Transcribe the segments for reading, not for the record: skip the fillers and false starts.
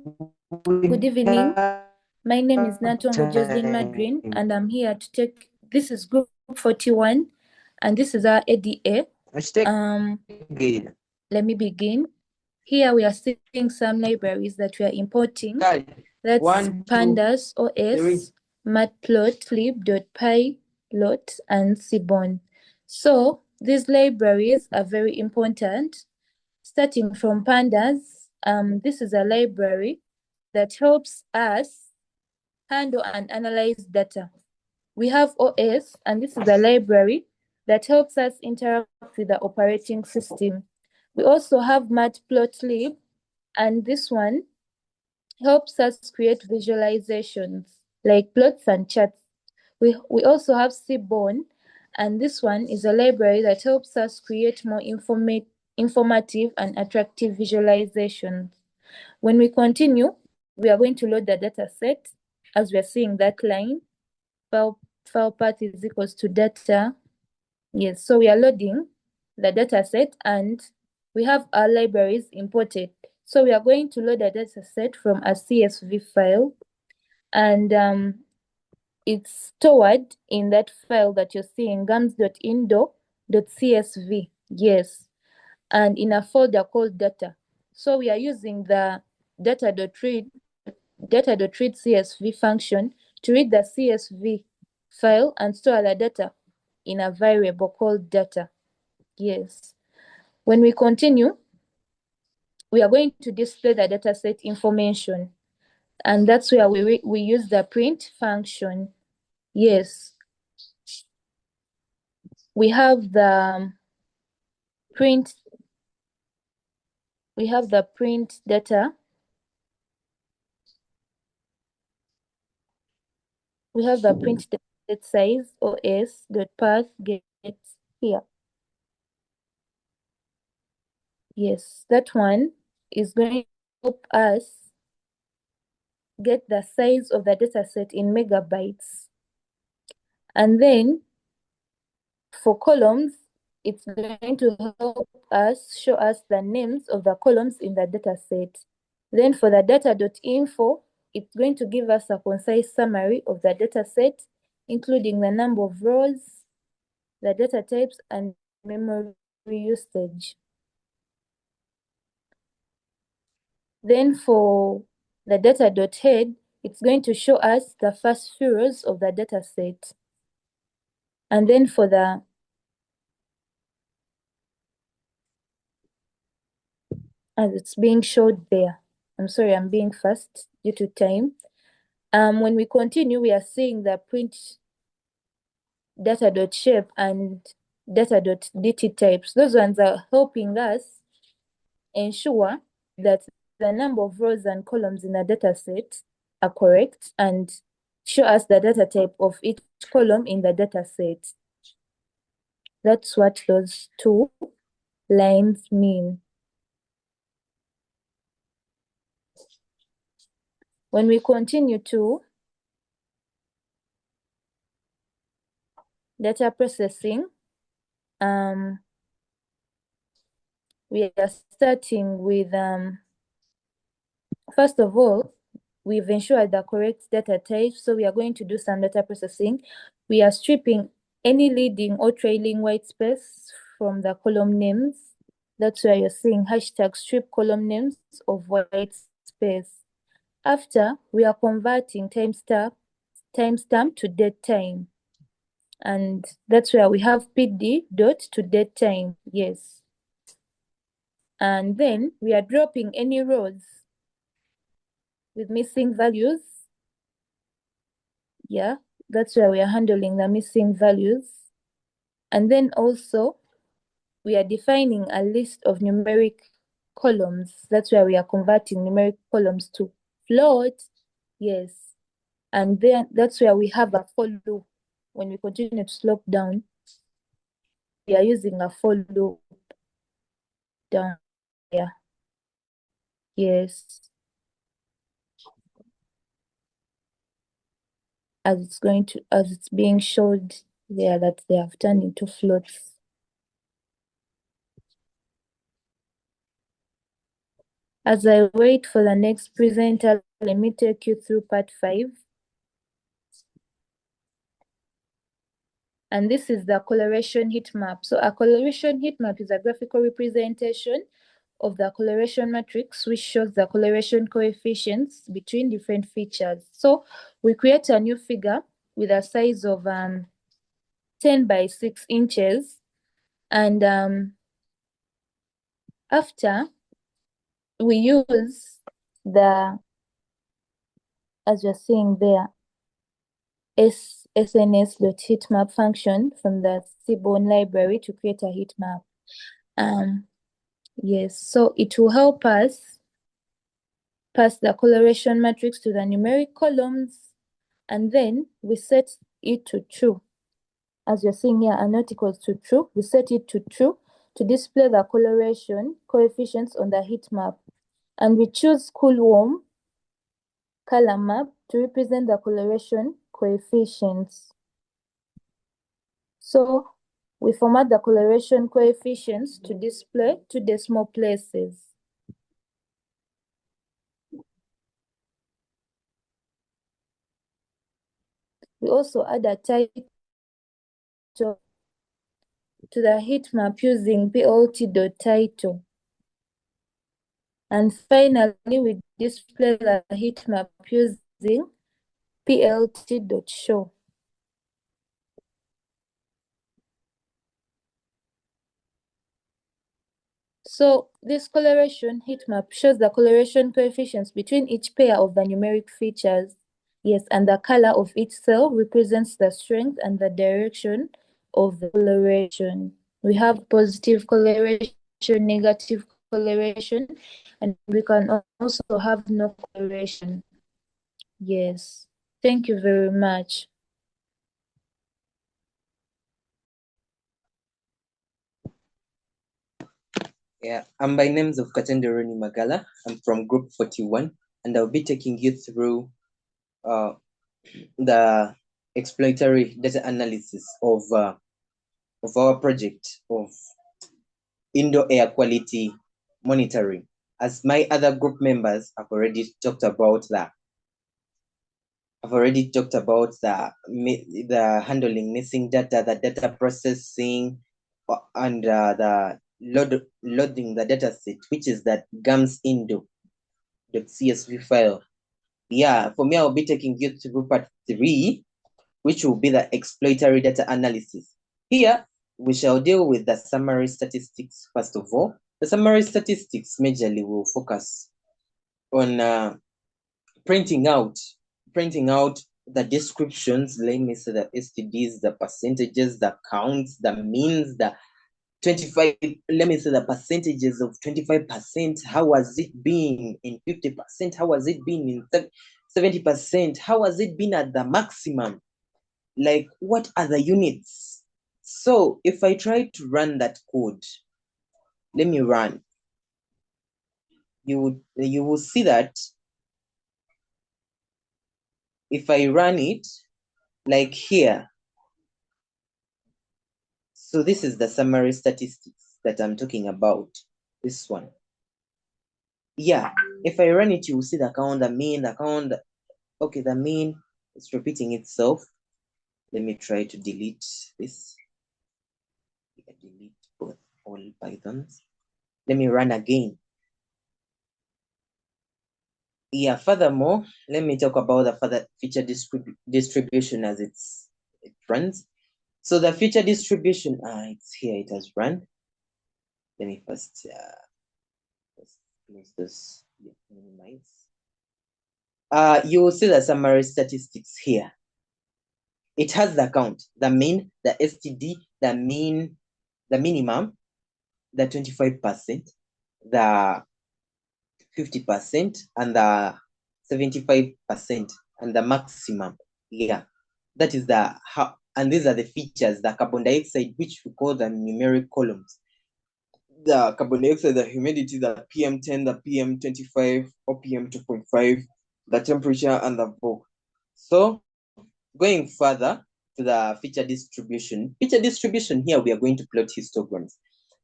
Good evening. My name is Natongo Jocelyn Madrin, and I'm here to take. This is Group 41, and this is our ADA. Let me begin. Here we are seeing some libraries that we are importing. That's Pandas, OS, Matplotlib.py, Lot, and Seaborn. So these libraries are very important. Starting from Pandas, this is a library that helps us handle and analyze data. We have OS, and this is a library that helps us interact with the operating system. We also have Matplotlib, and this one helps us create visualizations like plots and charts. We also have Seaborn, and this one is a library that helps us create more informative and attractive visualizations. When we continue, we are going to load the data set as we are seeing that line. File path is equals to data. Yes, so we are loading the data set and we have our libraries imported. So we are going to load a data set from a CSV file, and it's stored in that file that you're seeing, gams.indo.csv. Yes, and in a folder called data. So we are using the data.read CSV function to read the CSV file and store the data in a variable called data. Yes. When we continue, we are going to display the dataset information, and that's where we use the print function. Yes. We have the print data. We have the print dataset size os.path gets here. Yes, that one is going to help us get the size of the dataset in megabytes. And then for columns, it's going to help us show us the names of the columns in the dataset. Then for the data.info, it's going to give us a concise summary of the dataset, including the number of rows, the data types, and memory usage. Then for the data.head, it's going to show us the first few rows of the dataset. And then for the as it's being showed there. I'm sorry, I'm being fast due to time. When we continue, we are seeing the print data.shape and data.dt types. Those ones are helping us ensure that the number of rows and columns in a dataset are correct and show us the data type of each column in the dataset. That's what those two lines mean. When we continue to data processing, we are starting with, first of all, we've ensured the correct data type, so we are going to do some data processing. We are stripping any leading or trailing white space from the column names. That's why you're seeing hashtag strip column names of white space. After, we are converting timestamp to date time. And that's where we have pd dot to date time. Yes. And then we are dropping any rows with missing values. Yeah, that's where we are handling the missing values. And then also we are defining a list of numeric columns. That's where we are converting numeric columns to float. Yes. And then that's where we have a for loop. When we continue to slope down, we are using a for loop down here. Yes. As it's being showed there that they have turned into floats. As I wait for the next presenter, let me take you through part 5. And this is the coloration heat map. So a coloration heat map is a graphical representation of the coloration matrix, which shows the coloration coefficients between different features. So we create a new figure with a size of 10 by 6 inches. And after we use the, as you're seeing there, SNS.heatmap function from the Seaborn library to create a heat map. Yes, so it will help us pass the coloration matrix to the numeric columns, and then we set it to true. As you're seeing here, a not equals to true, we set it to true to display the coloration coefficients on the heat map. And we choose cool-warm color map to represent the coloration coefficients. So we format the coloration coefficients to display two decimal places. We also add a title to the heat map using plt.title. And finally, we display the heat map using plt.show. So this coloration heat map shows the coloration coefficients between each pair of the numeric features. Yes, and the color of each cell represents the strength and the direction of the coloration. We have positive coloration, negative coloration, and we can also have no coloration. Yes, thank you very much. Yeah, I'm by names of Katenderoni Magala. I'm from group 41, and I'll be taking you through the exploratory data analysis of our project of indoor air quality monitoring. As my other group members have already talked about that. I've already talked about the handling missing data, the data processing, and the loading the data set, which is that GAMS indo.csv file. Yeah, for me, I'll be taking you through part 3, which will be the exploratory data analysis. Here, we shall deal with the summary statistics first of all. The summary statistics majorly will focus on printing out the descriptions, let me say the STDs, the percentages, the counts, the means, the 25, let me say the percentages of 25%, how has it been in 50%, how has it been in 70%, how has it been at the maximum, like what are the units? So if I try to run that code, let me run, you will see that if I run it like here, so this is the summary statistics that I'm talking about, this one. Yeah, if I run it, you will see the count, the mean, the count. Okay, the mean is repeating itself. Let me try to delete this. Delete both all pythons. Let me run again. Yeah, furthermore, let me talk about the further feature distribution as it runs. So the feature distribution, it's here, it has run. Let me first close this, minimize. You will see the summary statistics here. It has the count, the mean, the STD, the mean, the minimum, the 25%, the 50%, and the 75%, and the maximum. Yeah, that is the how, and these are the features, the carbon dioxide, which we call the numeric columns. The carbon dioxide, the humidity, the PM10, the PM25, or PM2.5, the temperature, and the fog. So going further to the feature distribution. Feature distribution here, we are going to plot histograms.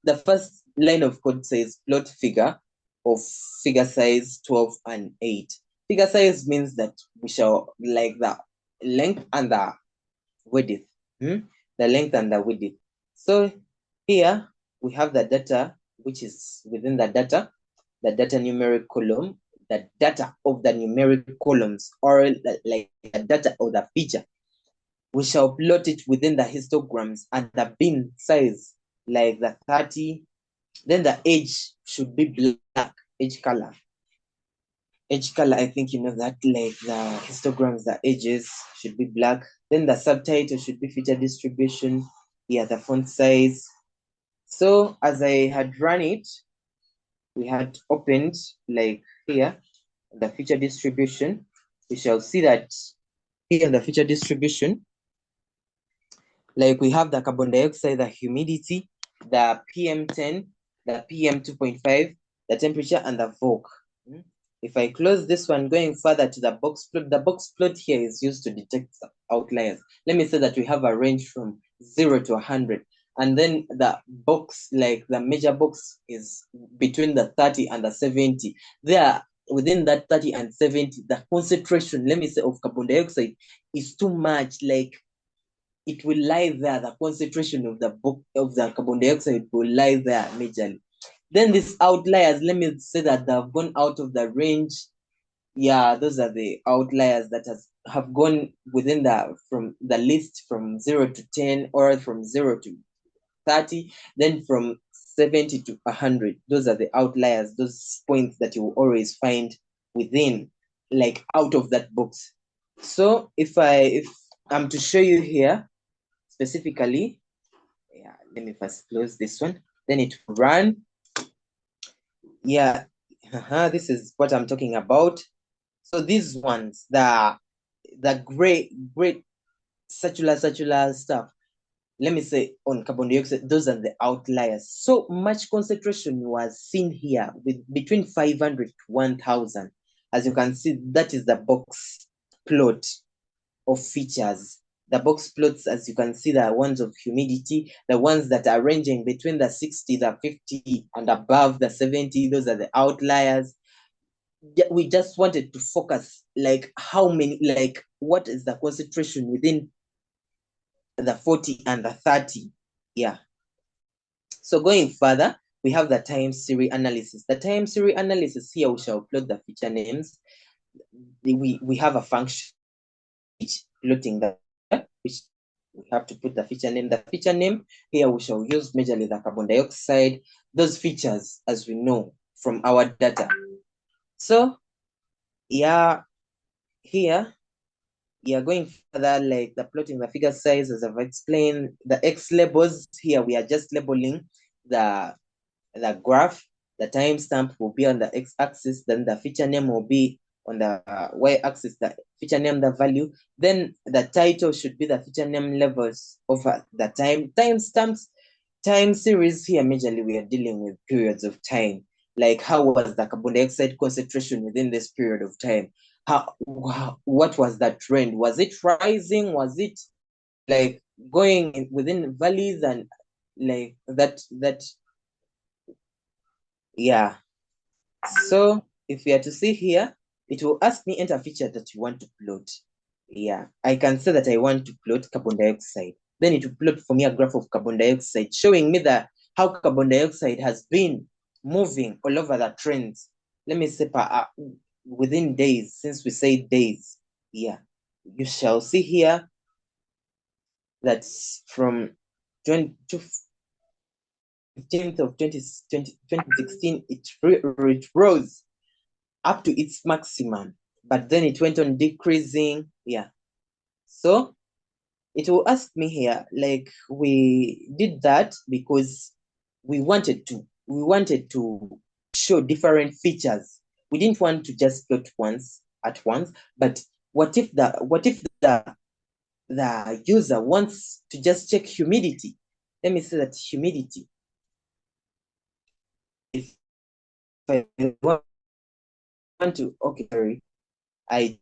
The first line of code says plot figure of figure size 12 and 8. Figure size means that we shall like the length and the width. The length and the width. So here we have the data, which is within the data numeric column, the data of the numeric columns, or like the data of the feature. We shall plot it within the histograms and the bin size, like the 30. Then the edge should be black, edge color. Edge color, I think you know that, like the histograms, the edges should be black. Then the subtitle should be feature distribution. Yeah, the font size. So as I had run it, we had opened like here, the feature distribution. We shall see that here the feature distribution, like we have the carbon dioxide, the humidity, the PM10, the PM2.5, the temperature, and the VOC. If I close this one, going further to the box plot here is used to detect outliers. Let me say that we have a range from 0 to 100. And then the box, like the major box, is between the 30 and the 70. There, within that 30 and 70, the concentration, let me say, of carbon dioxide is too much. Like it will lie there. The concentration of the carbon dioxide will lie there majorly. Then these outliers, let me say that they have gone out of the range. Yeah, those are the outliers that have gone within from the list from 0 to 10, or from 0 to 30, then from 70 to 100. Those are the outliers, those points that you will always find within, like out of that box. So if I'm to show you here specifically, yeah, let me first close this one, then it will run. Yeah, this is what I'm talking about. So these ones, the great circular stuff, let me say on carbon dioxide, those are the outliers. So much concentration was seen here with between 500 to 1000. As you can see, that is the box plot of features. The box plots, as you can see, the ones of humidity, the ones that are ranging between the 60, the 50, and above the 70, those are the outliers. We just wanted to focus, like how many, like what is the concentration within the 40 and the 30. Yeah. So going further, we have the time series analysis. The time series analysis here, we shall plot the feature names. We have a function plotting that, which we have to put the feature name. The feature name here, we shall use majorly the carbon dioxide, those features as we know from our data. So yeah, here we are going further, like the plotting the figure size, as I've explained. The X labels here, we are just labeling the graph. The timestamp will be on the X-axis, then the feature name will be on the Y-axis, the feature name, the value. Then the title should be the feature name levels over the timestamps. Time series here, majorly we are dealing with periods of time. Like how was the carbon dioxide concentration within this period of time? What was that trend? Was it rising? Was it like going within valleys and like that? Yeah. So if we are to see here, it will ask me enter feature that you want to plot. Yeah, I can say that I want to plot carbon dioxide. Then it will plot for me a graph of carbon dioxide, showing me how carbon dioxide has been moving all over the trends. Let me say within days, since we say days. Yeah, you shall see here that's from 15th of 2016, it rose up to its maximum, but then it went on decreasing. Yeah, so it will ask me here, like we did that because we wanted to show different features. We didn't want to just plot at once, but what if the user wants to just check humidity? Let me say that humidity, if I want to, okay, sorry, I